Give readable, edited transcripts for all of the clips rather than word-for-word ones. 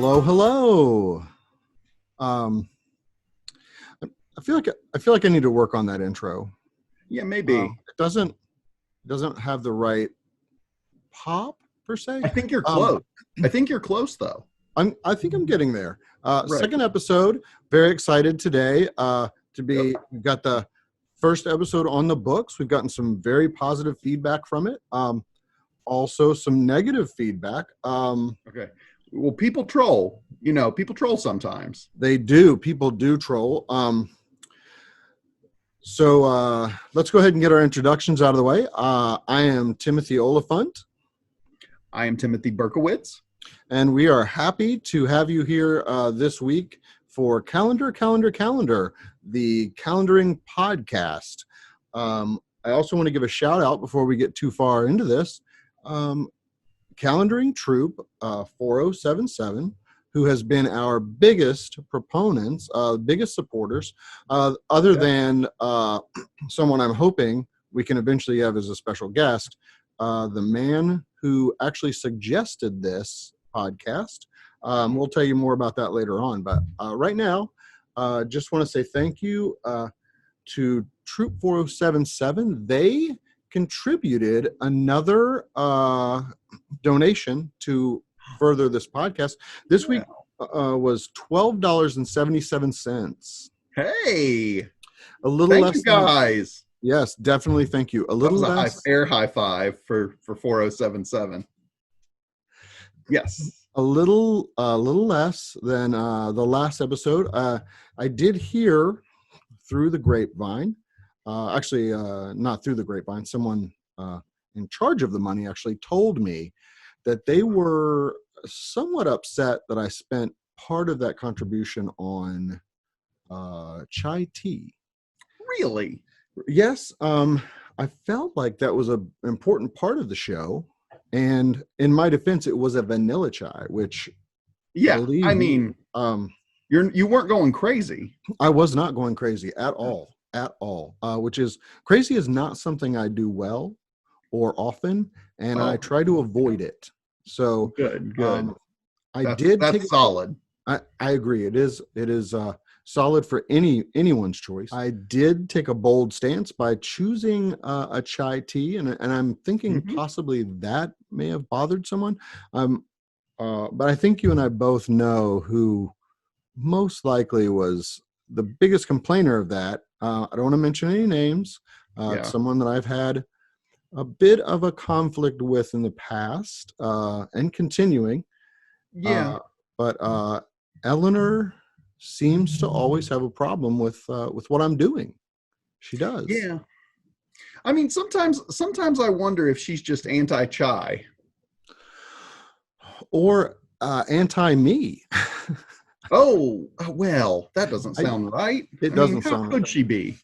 Hello, hello. I feel like I need to work on that intro. Yeah, maybe. It doesn't have the right pop per se. I think you're close. I think you're close though. I think I'm getting there. Right. Second episode. Very excited today to be. Yep. We've got the first episode on the books. We've gotten some very positive feedback from it. Also some negative feedback. Okay. Well, people troll. People troll sometimes. They do. People do troll. So let's go ahead and get our introductions out of the way. I am Timothy Oliphant. I am Timothy Berkowitz. And we are happy to have you here this week for Calendar, the calendaring podcast. I also want to give a shout out before we get too far into this. Calendaring Troop 4077, who has been our biggest proponents, biggest supporters, other than someone I'm hoping we can eventually have as a special guest, the man who actually suggested this podcast. We'll tell you more about that later on. But right now, just want to say thank you to Troop 4077. They contributed another donation to further this podcast. This week was $12.77. Hey, a little thank less you guys. Yes, definitely. Thank you. A little less. Air high five for 4077. Yes. A little less than the last episode. I did hear through the grapevine, actually not through the grapevine, someone in charge of the money actually told me that they were somewhat upset that I spent part of that contribution on chai tea. Really? Yes. I felt like that was an important part of the show. And in my defense, it was a vanilla chai, which, yeah, you weren't going crazy. I was not going crazy at all, which is crazy is not something I do well or often, and I try to avoid it. So good. That's solid. I agree. It is solid for anyone's choice. I did take a bold stance by choosing a chai tea, and I'm thinking possibly that may have bothered someone. But I think you and I both know who most likely was the biggest complainer of that. I don't want to mention any names. It's someone that I've had a bit of a conflict with in the past and continuing. Yeah. But Eleanor seems to always have a problem with what I'm doing. She does. Yeah. I mean, sometimes I wonder if she's just anti-chai. Or anti-me. Oh, well, that doesn't sound right. It doesn't sound right. How could she be?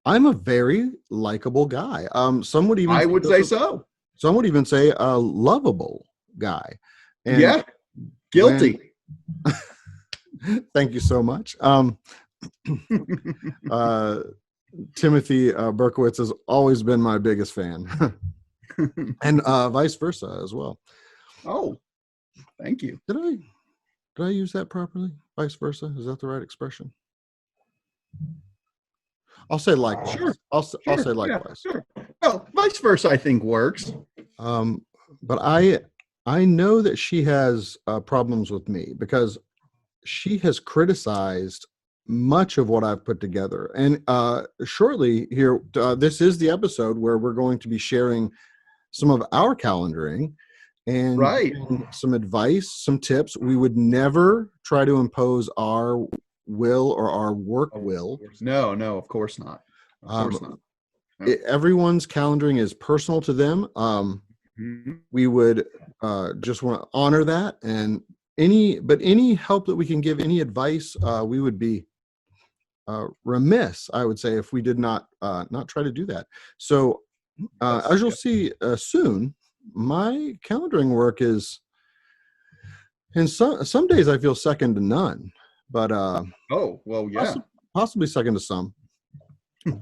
I'm a very likable guy. Some would even I would say so. Some would even say a lovable guy. And yeah. Guilty. Thank you so much. Timothy Berkowitz has always been my biggest fan. And vice versa as well. Oh, thank you. Did I use that properly? Vice versa? Is that the right expression? I'll say likewise. Sure. I'll say likewise. Yeah, sure. Well, vice versa, I think works. But I know that she has problems with me because she has criticized much of what I've put together. And shortly here, this is the episode where we're going to be sharing some of our calendaring and some advice, some tips. We would never try to impose our will or our work will. No, of course not. Of course not. No. Everyone's calendaring is personal to them. We would just want to honor that, and any help that we can give, any advice, we would be remiss, I would say, if we did not try to do that. So as you'll see soon, my calendaring work is, in some days I feel second to none, but possibly second to some.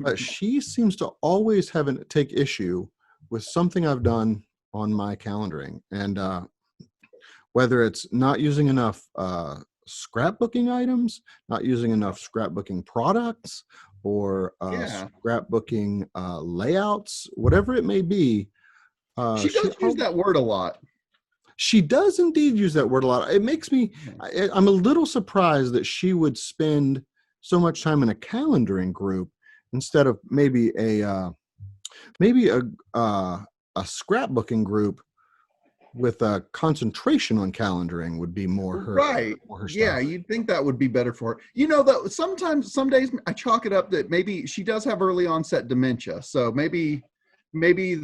But she seems to always take issue with something I've done on my calendaring, and whether it's not using enough scrapbooking items, not using enough scrapbooking products, or Yeah. scrapbooking layouts, whatever it may be. She does use that word a lot. She does indeed use that word a lot. It makes me, I'm a little surprised that she would spend so much time in a calendaring group instead of maybe a scrapbooking group with a concentration on calendaring would be more her, Right. more her Yeah, style. you'd think that would be better for her. You know, though, sometimes, some days I chalk it up that maybe she does have early onset dementia. So maybe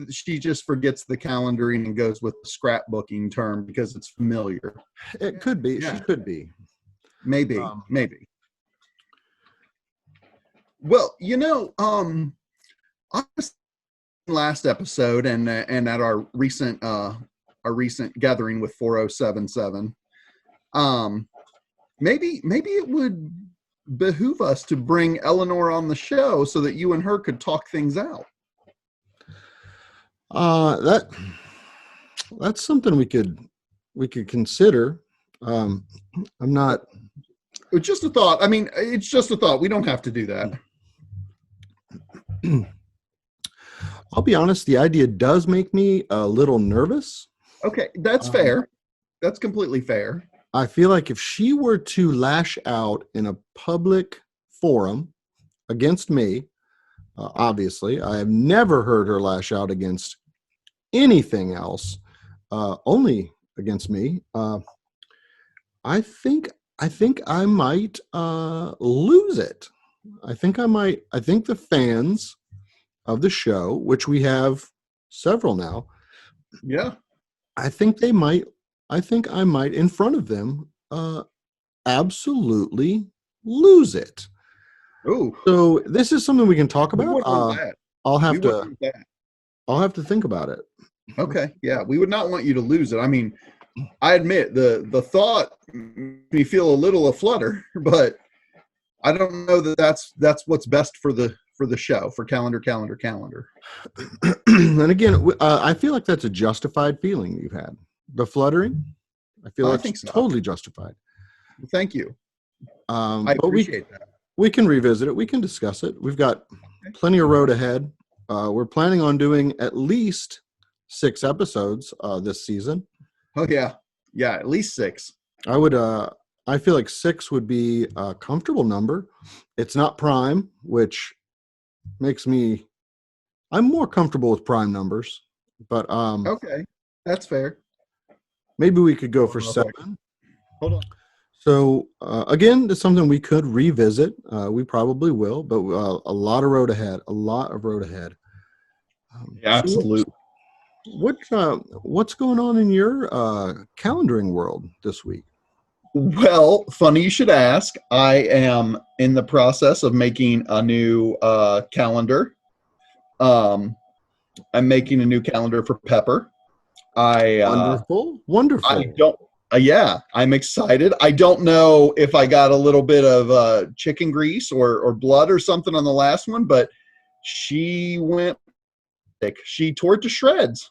she just forgets the calendaring and goes with the scrapbooking term because it's familiar. It could be. She Yeah, could be. maybe, Um, maybe. Well, I was last episode and at our recent gathering with 4077. Maybe it would behoove us to bring Eleanor on the show so that you and her could talk things out. that that's something we could consider. I'm not. It's just a thought. I mean, it's just a thought. We don't have to do that. I'll be honest. The idea does make me a little nervous. Okay, that's Um, fair. That's completely fair. I feel like if she were to lash out in a public forum against me, obviously, I have never heard her lash out against anything else, only against me. I think I might lose it. I think I might. I think the fans of the show, which we have several now, Yeah. I think they might. I think I might, in front of them, absolutely lose it. Oh, So this is something we can talk we about. wouldn't want that. I'll We have wouldn't to. want that. I'll have to think about it. Okay. Yeah, we would not want you to lose it. I mean, I admit the thought made me feel a little aflutter, but I don't know that that's what's best for the show, for calendar. And again, I feel like that's a justified feeling you've had. The fluttering, I feel I that's think so. totally justified. Thank you. I But appreciate that. we can revisit it. We can discuss it. We've got plenty of road ahead. We're planning on doing at least 6 episodes this season. Oh yeah. Yeah, at least 6. I feel like 6 would be a comfortable number. It's not prime, which makes me, I'm more comfortable with prime numbers, but Okay. That's fair. maybe we could go for Hold on a 7. Hold on. So again, it's something we could revisit. We probably will, but a lot of road ahead. A lot of road ahead. Yeah, absolutely. What's going on in your calendaring world this week? Well, funny you should ask. I am in the process of making a new calendar. I'm making a new calendar for Pepper. Wonderful. I don't. Yeah, I'm excited. I don't know if I got a little bit of chicken grease or blood or something on the last one, but she went thick. She tore it to shreds.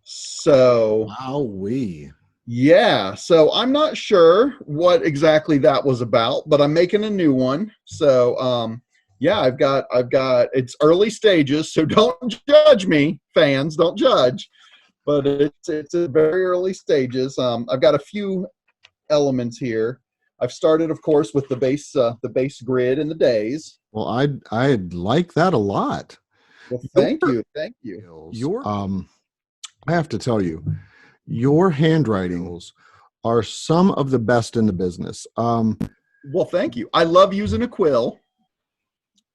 So Wowee. yeah, so I'm not sure what exactly that was about, but I'm making a new one. So yeah, I've got it's early stages, so don't judge me, fans, don't judge. But it's a very early stages. I've got a few elements here. I've started, of course, with the base grid and the days. Well, I'd like that a lot. Well, thank you. I have to tell you, your handwritings are some of the best in the business. Well, thank you. I love using a quill.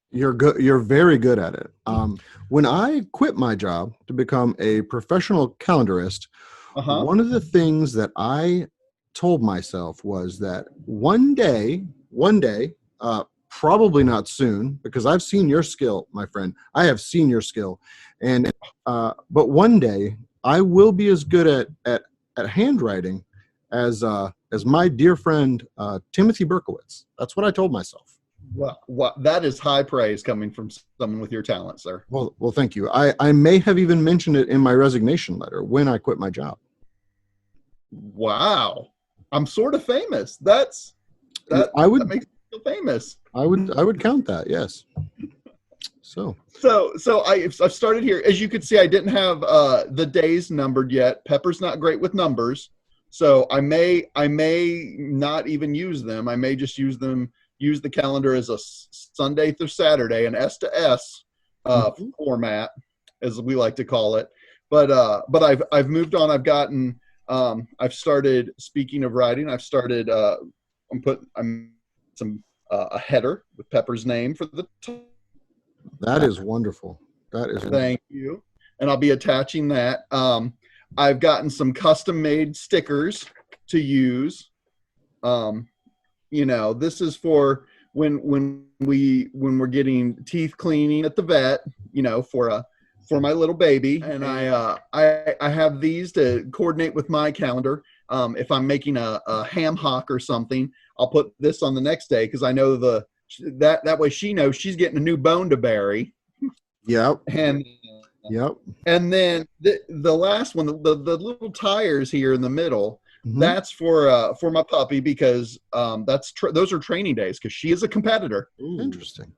You're good. You're very good at it. When I quit my job to become a professional calendarist, one of the things that I told myself was that one day, probably not soon, because I've seen your skill, my friend. I have seen your skill, and but one day I will be as good at handwriting as my dear friend Timothy Berkowitz. That's what I told myself. Well, that is high praise coming from someone with your talent, sir. Well, thank you. I may have even mentioned it in my resignation letter when I quit my job. Wow. I'm sort of famous. That I that would makes me feel famous. I would count that. Yes. So So I've started here. As you can see, I didn't have the days numbered yet. Pepper's not great with numbers, so I may not even use them. I may just use the calendar as a Sunday through Saturday, an S to S mhm. format, as we like to call it. But I've moved on. I've started, speaking of writing, I've started I'm some a header with Pepper's name for the That is wonderful. That is wonderful. thank you. And I'll be attaching that. I've gotten some custom made stickers to use. Um, this is for when we're getting teeth cleaning at the vet, for my little baby. And I have these to coordinate with my calendar. If I'm making a ham hock or something, I'll put this on the next day because I know that way she knows she's getting a new bone to bury. Yep. And Yep. and then the last one, the little tires here in the middle, Mhm. that's for my puppy because those are training days because she is a competitor. Interesting.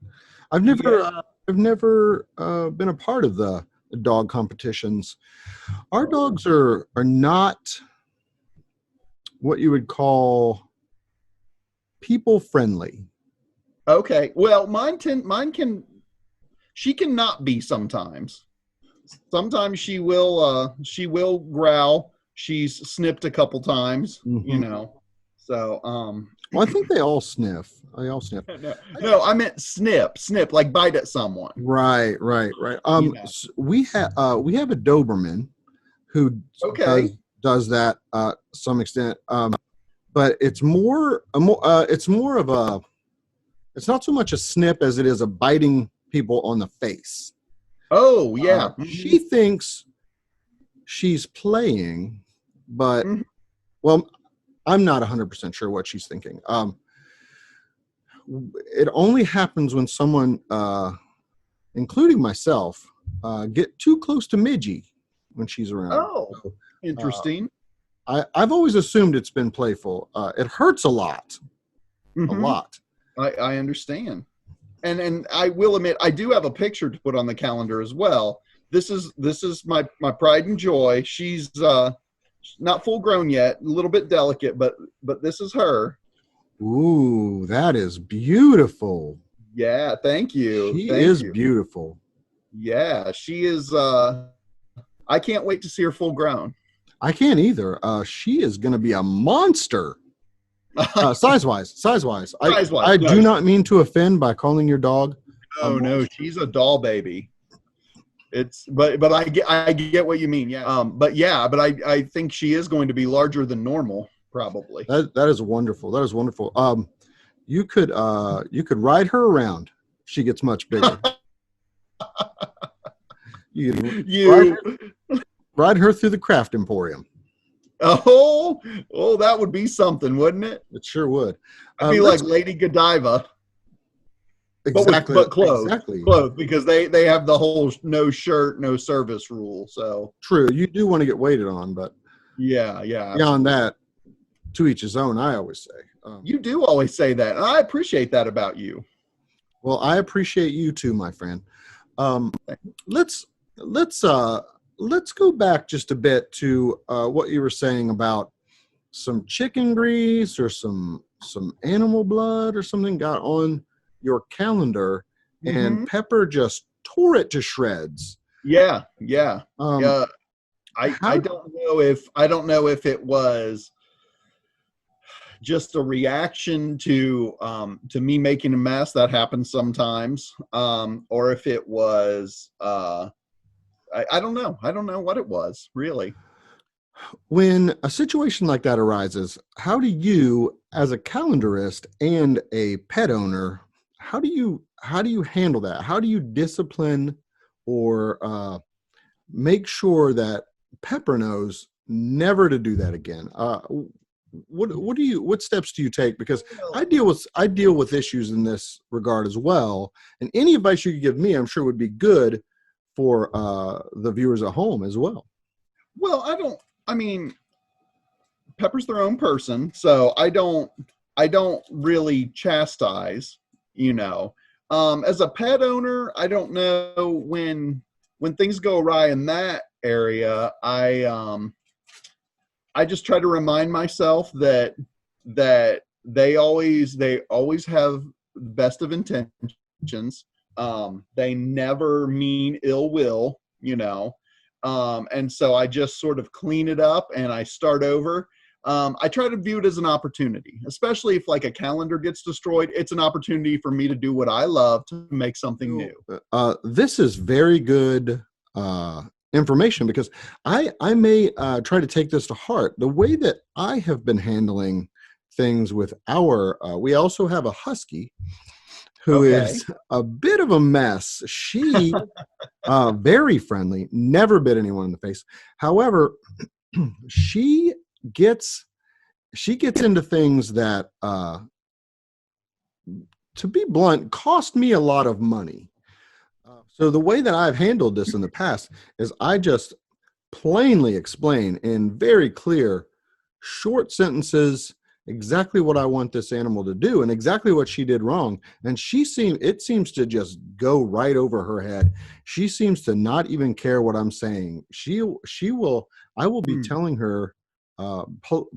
I've Yeah. never been a part of the dog competitions. Our dogs are not what you would call people friendly. Okay. Well, mine can she can not be sometimes. Sometimes she will growl. She's snipped a couple times, Mhm. So Well, I think they all sniff. They all sniff. no, I meant snip, like bite at someone. Right, right, right. Yeah. We have a Doberman who Okay. does that some extent. But it's more of a it's not so much a snip as it is a biting people on the face. Oh yeah. She thinks she's playing, but Mhm. well, I'm not 100% sure what she's thinking. It only happens when someone, including myself, get too close to Midgie when she's around. Oh, So, uh, interesting. I've always assumed it's been playful. It hurts a Hmm. lot. I understand. And I will admit I do have a picture to put on the calendar as well. This is my pride and joy. She's not full grown yet, a little bit delicate, but this is her. Ooh, that is beautiful. Yeah, thank you. She Thank is you. beautiful. Yeah, she is I can't wait to see her full grown. I can't either. She is going to be a monster. Size wise. Size wise. I No, do not mean to offend by calling your dog a no, monster. she's a doll baby. It's but I get what you mean. Yeah. But I think she is going to be larger than normal, probably. That is wonderful. That is wonderful. You could ride her around. She gets much bigger. You could You ride her through the craft emporium. oh, that would be something, wouldn't it? It sure would. I'd be like Let's Lady Godiva, exactly but clothed, exactly because they have the whole no shirt, no service rule. So true. You do want to get waited on, but yeah, beyond absolutely. that, to each his own. I always say. You do always say that, and I appreciate that about you. Well, I appreciate you too, my friend. Um, let's let's uh, let's go back just a bit to what you were saying about some chicken grease or some animal blood or something got on your calendar, and Hmm. Pepper just tore it to shreds. Yeah, yeah, Um, yeah. I how? don't know if it was just a reaction to me making a mess that happens sometimes, or if it was I don't know what it was really. When a situation like that arises, how do you, as a calendarist and a pet owner, how do you handle that? How do you discipline or make sure that Pepper knows never to do that again? What steps do you take? Because I deal with issues in this regard as well, and any advice you could give me, I'm sure would be good for the viewers at home as well. Well, I don't. I mean, Pepper's their own person, so I don't really chastise, you know. As a pet owner, I don't know when things go awry in that area. I just try to remind myself that they always have the best of intentions. They never mean ill will, you know. And so I just sort of clean it up and I start over. I try to view it as an opportunity, especially if like a calendar gets destroyed. It's an opportunity for me to do what I love, to make something new. This is very good information, because I may try to take this to heart. The way that I have been handling things with we also have a husky who is a bit of a mess. She very friendly, never bit anyone in the face. However, she gets into things that, to be blunt, cost me a lot of money. So the way that I've handled this in the past is I just plainly explain in very clear, short sentences exactly what I want this animal to do and exactly what she did wrong. And it seems to just go right over her head. She seems to not even care what I'm saying. I will be telling her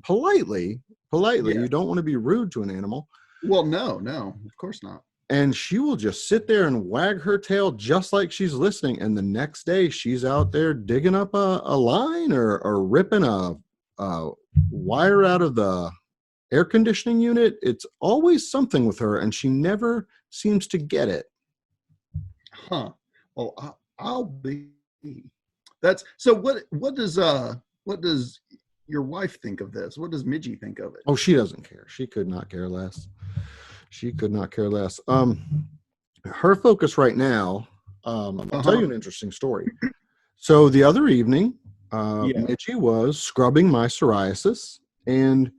politely, you don't want to be rude to an animal. Well, no, of course not. And she will just sit there and wag her tail just like she's listening. And the next day she's out there digging up a line or ripping a wire out of the air conditioning unit. It's always something with her, and she never seems to get it. Huh. Well, I'll be. That's so. What does your wife think of this? What does Midgie think of it? Oh, she doesn't care. She could not care less. Her focus right now, I'll tell you an interesting story. So the other evening, Midgie was scrubbing my psoriasis, and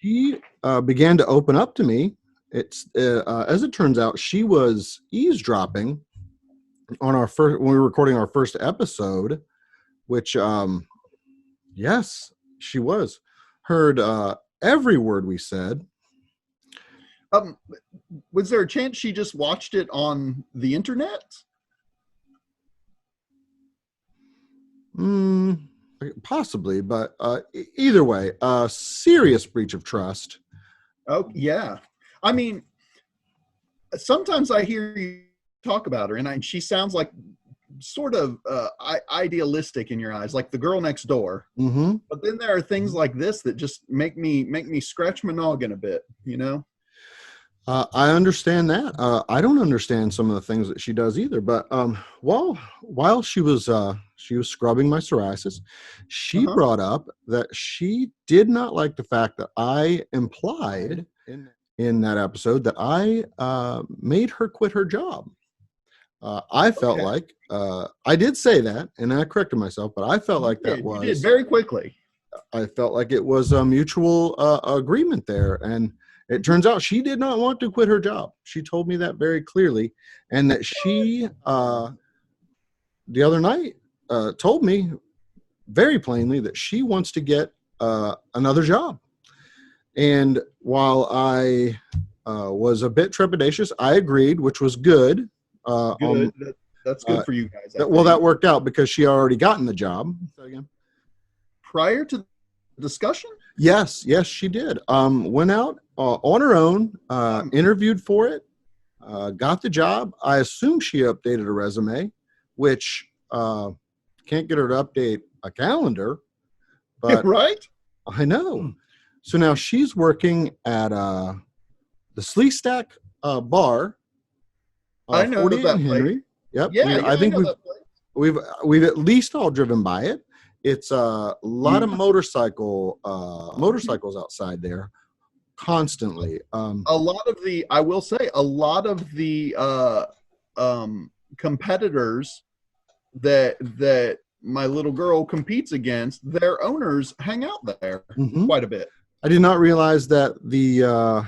she began to open up to me. It's as it turns out, she was eavesdropping on when we were recording our first episode, which yes, she heard every word we said. Was there a chance she just watched it on the internet? Possibly, but either way, serious breach of trust. Oh, yeah. I mean, sometimes I hear you talk about her, and she sounds like sort of idealistic in your eyes, like the girl next door. Mm-hmm. But then there are things like this that just make me scratch my noggin a bit, you know? I understand that. I don't understand some of the things that she does either. But while she was scrubbing my psoriasis, she brought up that she did not like the fact that I implied in that episode that I made her quit her job. I felt like I did say that, and I corrected myself, but I felt like that was, you did very quickly. I felt like it was a mutual agreement there, and it turns out she did not want to quit her job. She told me that very clearly, and that she the other night told me very plainly that she wants to get another job. And while I was a bit trepidatious, I agreed, which was good. Good. That's good for you guys. That worked out because she already gotten the job. Prior to the discussion? Yes, she did. Went out on her own, interviewed for it, got the job. I assume she updated a resume, which can't get her to update a calendar. But right? I know. So now she's working at the Slee Stack bar. I know 48 that and Henry. place. Yep. Yeah, I think we've at least all driven by it. It's a lot of motorcycles outside there constantly. I will say a lot of the competitors that my little girl competes against, their owners hang out there quite a bit. I did not realize that the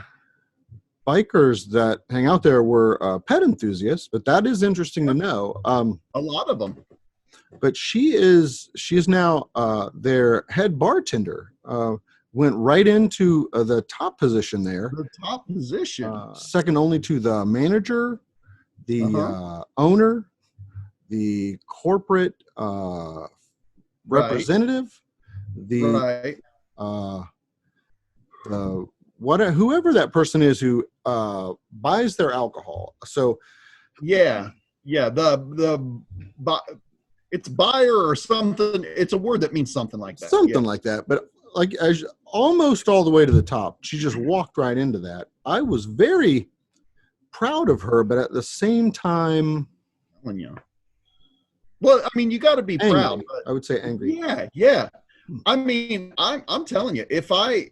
bikers that hang out there were pet enthusiasts, but that is interesting to know. A lot of them. But she is now their head bartender. went right into the top position there, The top position. second only to the manager, the owner, the corporate representative, the whoever that person is who buys their alcohol. So it's buyer or something. It's a word that means something like that. Something like that. But like as almost all the way to the top, she just walked right into that. I was very proud of her, but at the same time, well, I mean, you got to be angry. proud. But I would say angry. Yeah. I mean, I'm telling you, if I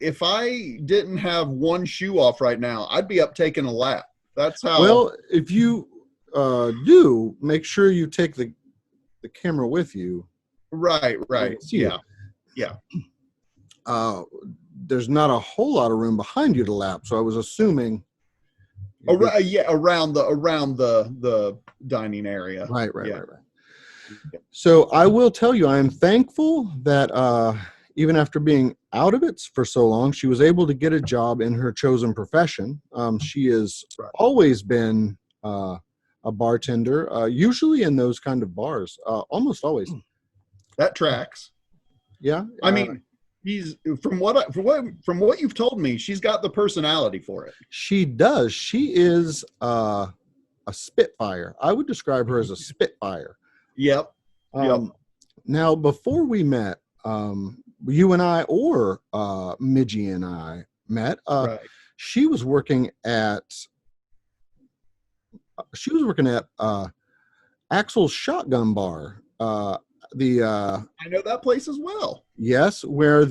didn't have one shoe off right now, I'd be up taking a lap. That's how. Well, if you do, make sure you take the camera with you. Right. Yeah. There's not a whole lot of room behind you to lap, so I was assuming. Around the dining area. Right. So I will tell you, I am thankful that even after being out of it for so long, she was able to get a job in her chosen profession. She has always been a bartender, usually in those kind of bars, almost always. That tracks. Yeah. I mean, he's from what you've told me, she's got the personality for it. She does. She is a spitfire. I would describe her as a spitfire. Yep. Now, before we met, you and I, or Midgie and I met. She was working at Axel's Shotgun Bar. I know that place as well. Yes, where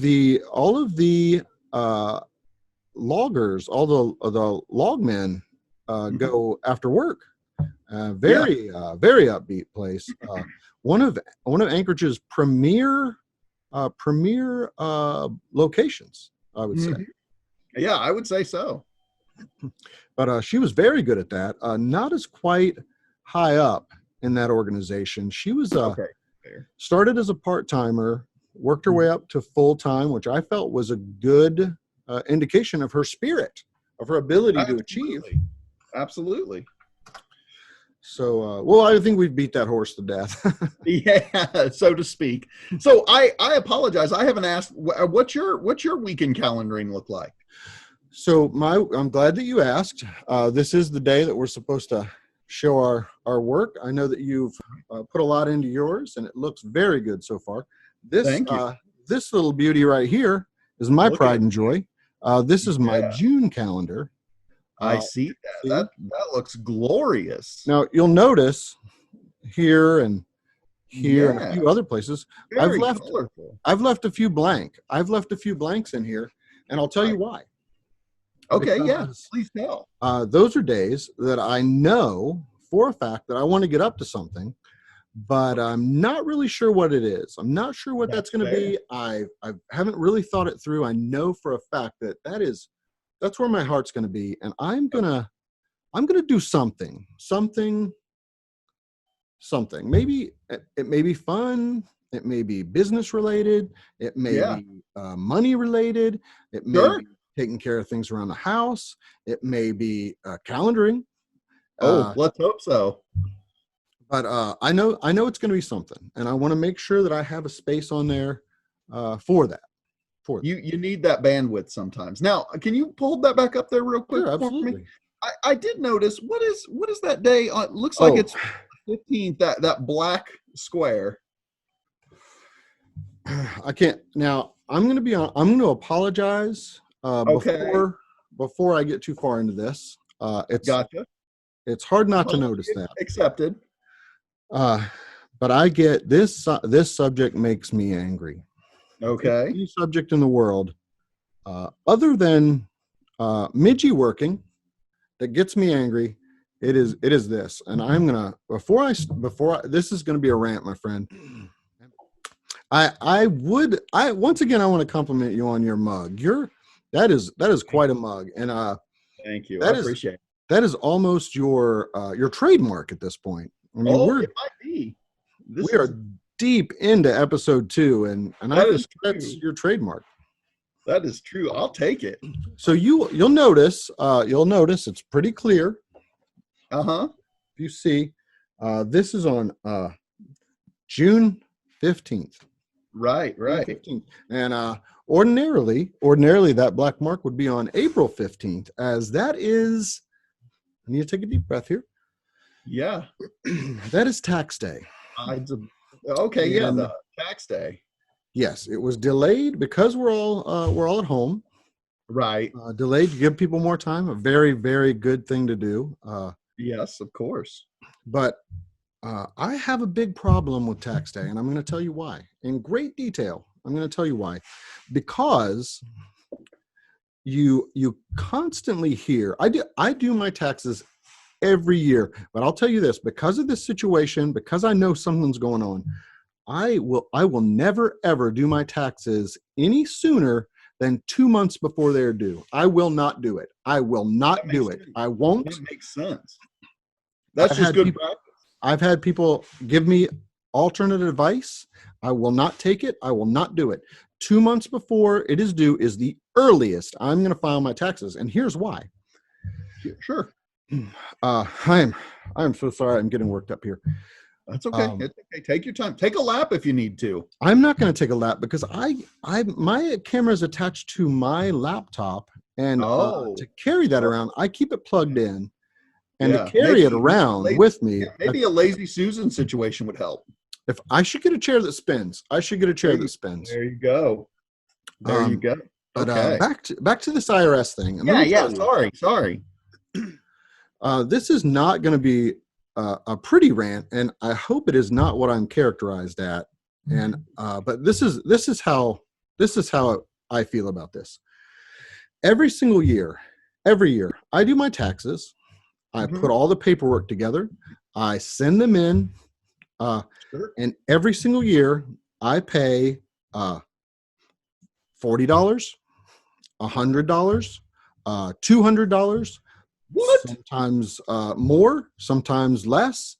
all of the loggers, all the logmen go after work. Very upbeat place. One of Anchorage's premier locations, I would say. Yeah, I would say so. But she was very good at that. Not as quite high up in that organization. She was started as a part-timer, worked her way up to full-time, which I felt was a good indication of her spirit, of her ability to achieve. Absolutely. So, well, I think we've beat that horse to death. Yeah, so to speak. So I apologize. I haven't asked, what's your weekend calendaring look like? So I'm glad that you asked. This is the day that we're supposed to show our work. I know that you've put a lot into yours, and it looks very good so far. Thank you. This little beauty right here is my pride and joy. This is my June calendar. I see that. That looks glorious. Now you'll notice here and a few other places, I've left a few blank. I've left a few blanks in here, and I'll tell you why. Okay, please tell. Those are days that I know for a fact that I want to get up to something, but I'm not really sure what it is. I'm not sure what that's going to be. I haven't really thought it through. I know for a fact that's where my heart's going to be, and I'm gonna do something. Maybe it may be fun. It may be business related. It may be money related. It may be taking care of things around the house. It may be calendaring. Let's hope so. But I know it's going to be something, and I want to make sure that I have a space on there for that. You need that bandwidth sometimes. Now, can you hold that back up there real quick? Sure, absolutely. For me? I did notice, what is that day? It looks like it's 15th, that black square. I can't. Now, I'm going to apologize before I get too far into this. Gotcha. It's hard not to notice that. Accepted. But I get this subject makes me angry. Okay. Any subject in the world, other than Midgie working, that gets me angry. It is this, and I'm gonna this is gonna be a rant, my friend. I once again I want to compliment you on your mug. That is quite a mug, and thank you. I appreciate it. That is almost your trademark at this point. I mean, it might be. We are deep into episode 2, and that's your trademark. That is true. I'll take it. So you'll notice it's pretty clear. Uh-huh. If you see, this is on June 15th. Right, June right. 15th. And ordinarily that black mark would be on April 15th, as that is, I need to take a deep breath here. Yeah. That is tax day. Okay, yeah, And the tax day. yes, it was delayed because we're all at home. Right. Delayed to give people more time. A very, very good thing to do. Yes, of course. But I have a big problem with tax day, and I'm going to tell you why in great detail. I'm going to tell you why, because you constantly hear, I do my taxes every year, but I'll tell you this, because of this situation, because I know something's going on, I will never ever do my taxes any sooner than 2 months before they're due. I will not do it. I will not do it. I won't. That makes sense. That's just good practice. I've had people give me alternate advice. I will not take it. I will not do it. 2 months before it is due is the earliest I'm going to file my taxes. And here's why. Sure. I'm so sorry. I'm getting worked up here. That's okay. It's okay. Take your time. Take a lap if you need to. I'm not going to take a lap because my camera is attached to my laptop, and to carry that around, I keep it plugged in. And to carry it around with me. Maybe a lazy Susan situation would help. If I should get a chair that spins, I should get a chair that spins. There you go. There you go. But okay. back to this IRS thing. Yeah. Sorry. This is not going to be a pretty rant, and I hope it is not what I'm characterized at. And but this is how I feel about this. Every year, I do my taxes. I put all the paperwork together. I send them in. And every single year I pay $40, $100, $200, sometimes more, sometimes less.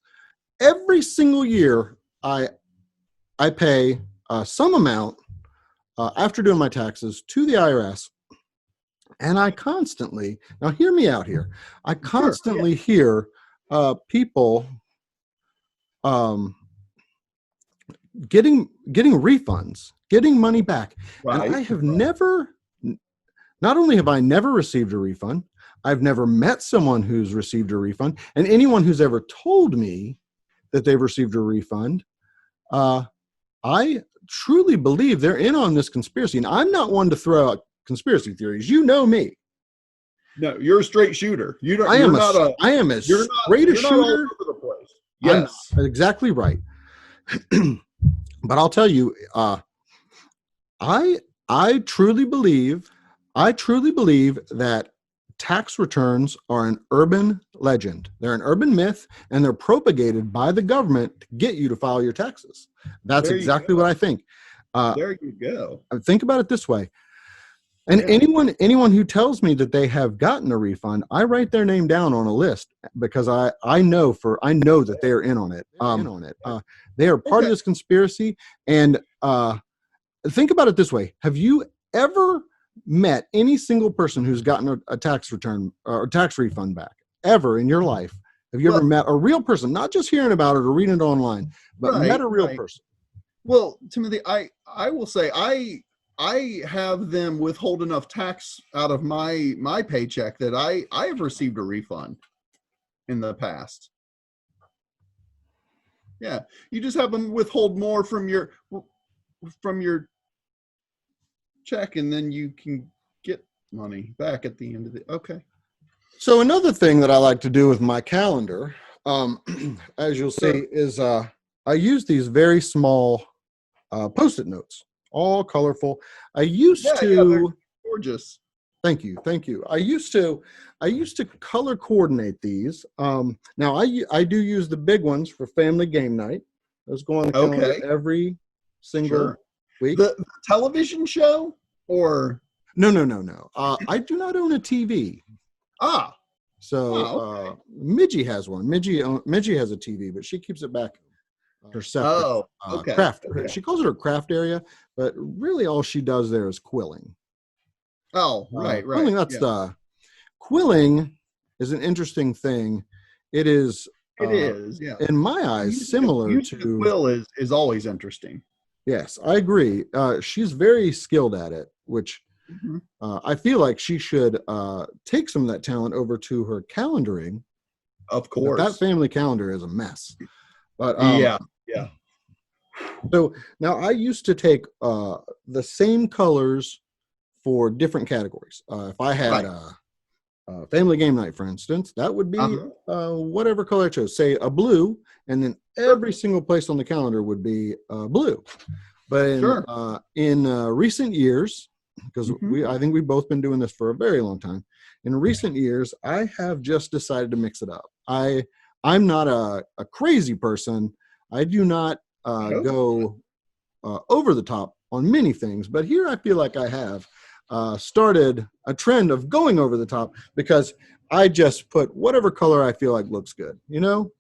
Every single year I pay some amount after doing my taxes to the IRS. And I constantly, now hear me out here, I constantly hear people getting refunds, getting money back. Right. And I have never, not only have I never received a refund, I've never met someone who's received a refund. And anyone who's ever told me that they've received a refund, I truly believe they're in on this conspiracy. And I'm not one to throw out conspiracy theories. You know me. No, you're a straight shooter. You don't. I am as straight a shooter. All over the place. Yes, exactly right. But I'll tell you, I truly believe that tax returns are an urban legend. They're an urban myth, and they're propagated by the government to get you to file your taxes. That's exactly what I think. There you go. Think about it this way. And anyone who tells me that they have gotten a refund, I write their name down on a list because I know that they are in on it. They are part of this conspiracy. And think about it this way: have you ever met any single person who's gotten a tax return or tax refund back ever in your life? Have you ever met a real person, not just hearing about it or reading it online, but met a real person? Well, Timothy, I will say I have them withhold enough tax out of my paycheck that I have received a refund in the past. Yeah, you just have them withhold more from your check, and then you can get money back at the end of the. Okay. So another thing that I like to do with my calendar, as you'll see, is I use these very small Post-it notes. All colorful. I used to gorgeous. Thank you. I used to color coordinate these. Now I do use the big ones for family game night. Those go on the calendar every single week. The television show or no. I do not own a TV. So Midgie has one. Midgie has a TV, but she keeps it back. Her separate craft. She calls it her craft area, but really all she does there is quilling. Oh, right, right. Quilling, that's Yeah, the quilling is an interesting thing. It is, it is. Yeah. in my eyes, similar Using a to. quill is always interesting. Yes, I agree. She's very skilled at it, which Hmm. I feel like she should take some of that talent over to her calendaring. Of But that course. family calendar is a mess. But Yeah, yeah. so now I used to take the same colors for different categories. If I had Right. a family game night, for instance, that would be Uh-huh. whatever color I chose. Say a blue, and then Sure. every single place on the calendar would be blue. But Sure. in recent years, because Hmm. I think we've both been doing this for a very long time. In recent years, I have just decided to mix it up. I'm not a crazy person. I do not go over the top on many things, but here I feel like I have started a trend of going over the top because I just put whatever color I feel like looks good. You know?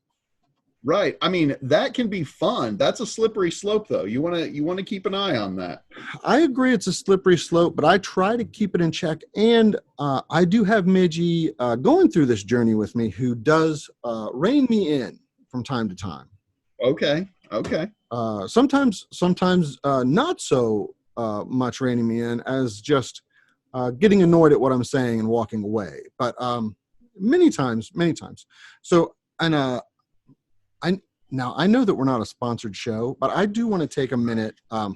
Right. I mean, that can be fun. That's a slippery slope, though. You want to keep an eye on that. I agree it's a slippery slope, but I try to keep it in check. And I do have Midgie going through this journey with me who does rein me in from time to time. Okay. Okay. Sometimes not so much reining me in as just getting annoyed at what I'm saying and walking away. But many times, many times. So, and I now I know that we're not a sponsored show, but I do want to take a minute. I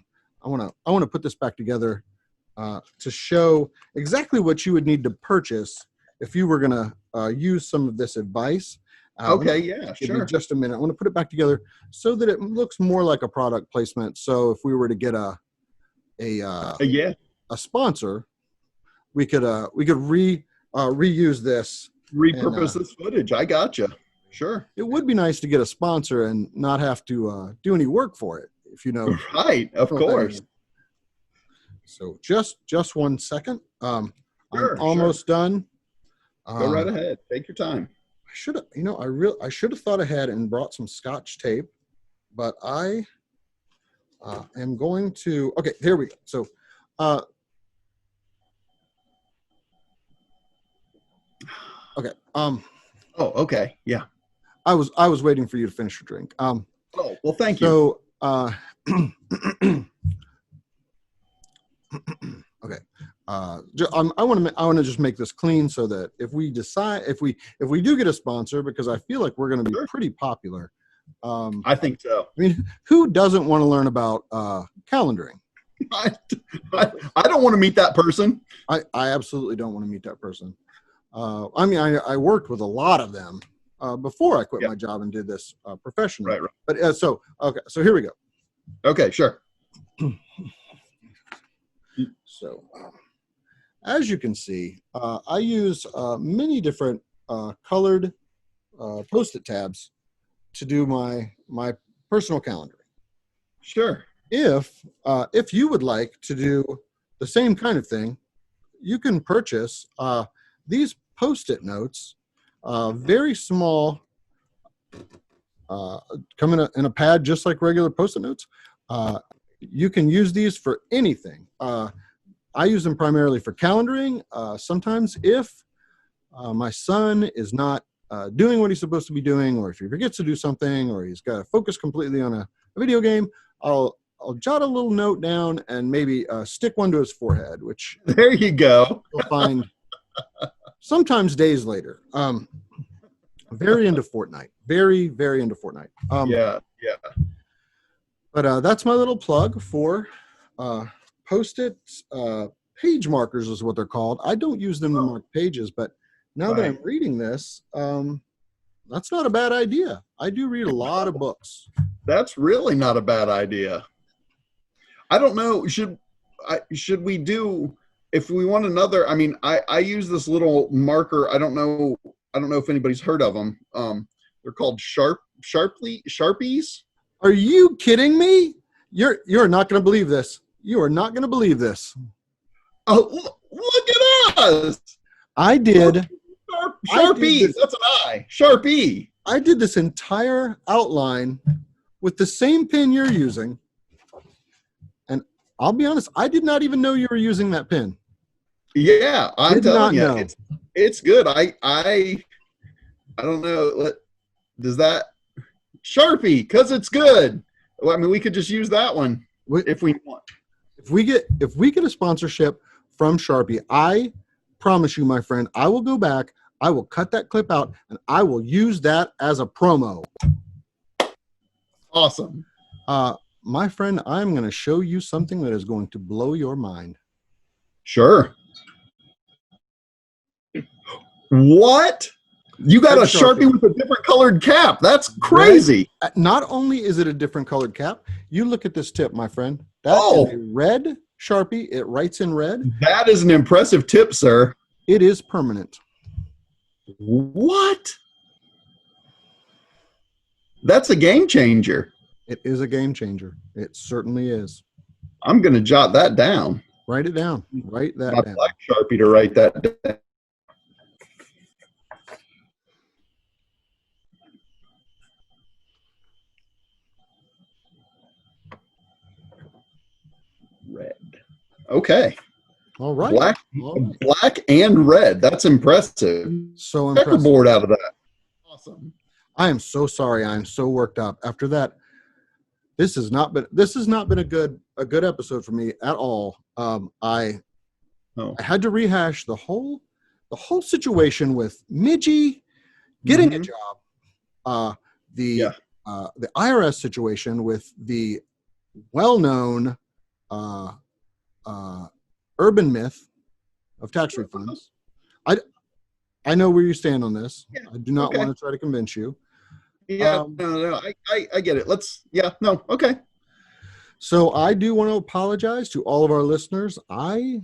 want to put this back together to show exactly what you would need to purchase if you were going to use some of this advice. Okay. Yeah. Give me Sure. just a minute. I want to put it back together so that it looks more like a product placement. So if we were to get a Yeah. a sponsor, we could reuse this, and Repurpose this footage. I gotcha. Sure. it would be nice to get a sponsor and not have to do any work for it, if you know Right. Of what I course. mean. So just 1 second. I'm Sure. Sure. almost done. Go right Um, ahead. Take your time. I should have, I should have thought ahead and brought some Scotch tape, but I am going to. Okay, here we go. So, uh, okay. Oh, okay. Yeah. I was waiting for you to finish your drink. Oh, well, thank you. So, okay. I want to just make this clean so that if we decide if we do get a sponsor, because I feel like we're going to be Sure. pretty popular. I think so. I mean, who doesn't want to learn about calendaring? I, I don't want to meet that person. I absolutely don't want to meet that person. I mean, I worked with a lot of them before I quit Yeah. my job and did this professionally. Right. Right. But okay, so here we go. Okay. Sure. So, as you can see, I use many different colored Post-it tabs to do my personal calendar. Sure. If you would like to do the same kind of thing, you can purchase these Post-it notes, very small, come in a pad just like regular Post-it notes. You can use these for anything. I use them primarily for calendaring. Sometimes if my son is not doing what he's supposed to be doing, or if he forgets to do something, or he's got to focus completely on a video game, I'll jot a little note down and maybe stick one to his forehead, which There you go. you'll find sometimes days later. Very into Fortnite. Very, very into Fortnite. Yeah. Yeah. But that's my little plug for Post-it page markers is what they're called. I don't use them to mark pages, but now that I'm reading this, that's not a bad idea. I do read a lot of books. That's really not a bad idea. I don't know. Should we do if we want another? I mean, I use this little marker. I don't know if anybody's heard of them. They're called Sharpies. Are you kidding me? You're not going to believe this. You are not going to believe this. Oh, look at us! I did. Sharpies. That's an I. Sharpie. I did this entire outline with the same pen you're using. And I'll be honest, I did not even know you were using that pen. Yeah, I'm Did not telling you, know. it's good. I don't know. Does that Sharpie? Because it's good. Well, I mean, we could just use that one if we want. If we get a sponsorship from Sharpie, I promise you, my friend, I will go back, I will cut that clip out, and I will use that as a promo. Awesome. My friend, I'm going to show you something that is going to blow your mind. Sure. What? You got a Sharpie with a different colored cap. That's crazy. Red, not only is it a different colored cap, you look at this tip, my friend. That is a red Sharpie. It writes in red. That is an impressive tip, sir. It is permanent. What? That's a game changer. It is a game changer. It certainly is. I'm going to jot that down. Write it down. Write that down. Black Sharpie to write that down. Red. Okay. All right. Black and red. That's impressive. So impressive. Checkerboard out of that. Awesome. I am so sorry. I am so worked up. After that, this has not been a good episode for me at all. I had to rehash the whole situation with Midgie getting a job. The IRS situation with the well-known urban myth of tax refunds. I know where you stand on this. Yeah, I do not want to try to convince you. Yeah, no, I get it. Okay. So I do want to apologize to all of our listeners. I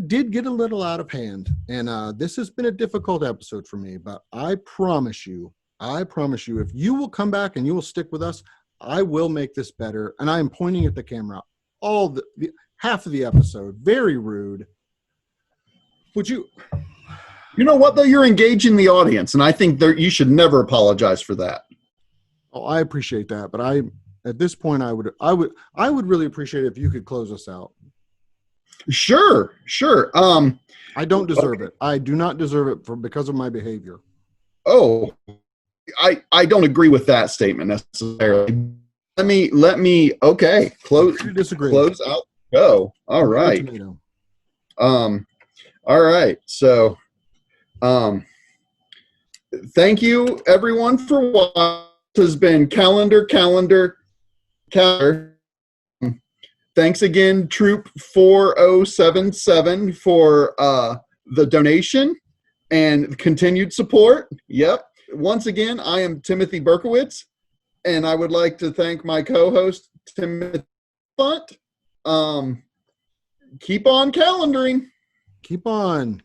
did get a little out of hand, and this has been a difficult episode for me, but I promise you, if you will come back and you will stick with us, I will make this better. And I am pointing at the camera all the half of the episode. Very rude. Would you? You know what, though? You're engaging the audience, and I think you should never apologize for that. Oh, I appreciate that, but at this point, I would really appreciate it if you could close us out. Sure. I don't deserve it. I do not deserve it because of my behavior. Oh, I don't agree with that statement necessarily. Let me. Okay, close. Disagree. Close out. Go. All right. All right. So, thank you everyone for watching. This has been calendar. Thanks again, Troop 4077, for the donation and continued support. Yep. Once again, I am Timothy Berkowitz, and I would like to thank my co-host, Timothy Funt. Keep on calendaring. Keep on.